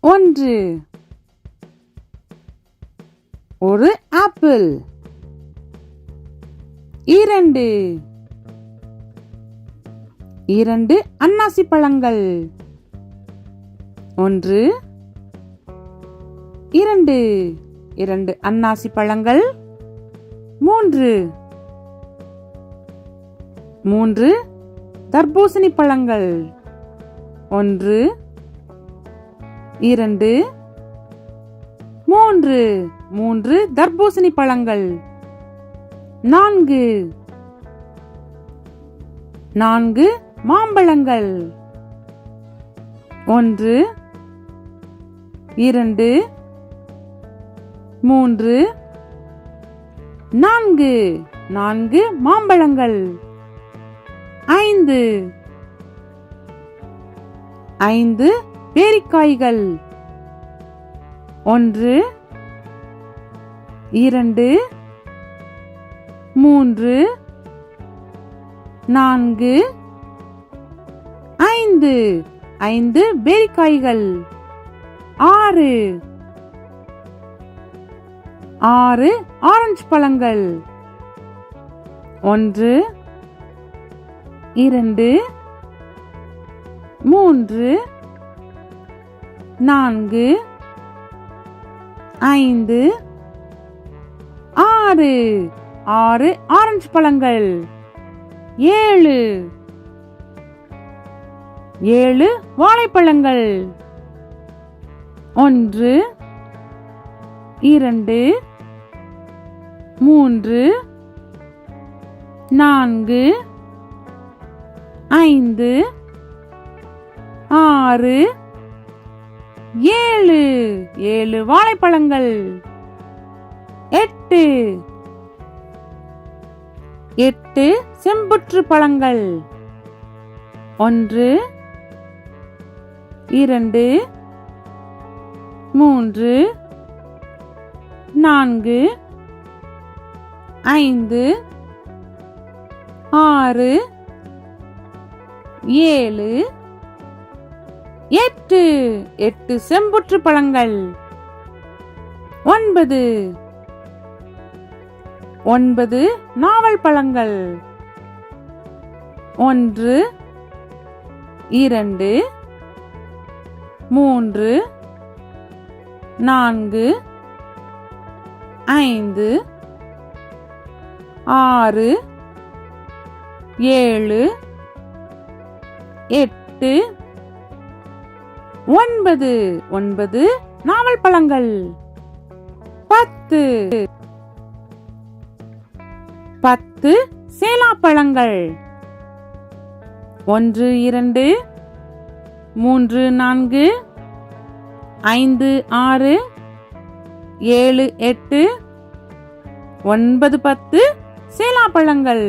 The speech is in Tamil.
1 ஒரு ஆப்பிள். 2 அன்னாசி பழங்கள். 1 2 அன்னாசி பழங்கள். 3 தர்பூசணி பழங்கள். 1 2 3 தர்பூசணி பழங்கள். 4 மாம்பழங்கள். 1 2 3 4 மாம்பழங்கள். 5 பேரிக்காய்கள். 1 2 3 4 5 பேரிக்காய்கள். 6 ஆரஞ்சு பழங்கள். 1 2 3 4 5 6 ஆரஞ்சு பழங்கள். 7 வாழைப்பழங்கள். 1 2 3 4 5 6 7 வாழைப்பழங்கள். 8 செம்புற்று பழங்கள். 1 2 3 4 5 6 7 8 செம்புற்று பழங்கள். 9 நாவல் பழங்கள். 1 2 3 4 5 6 7 8 9 நாவல் பழங்கள். 10 சேலாப்பழங்கள். 1 2 3 4 5 6 7 8 9 10 சேலாப்பழங்கள்.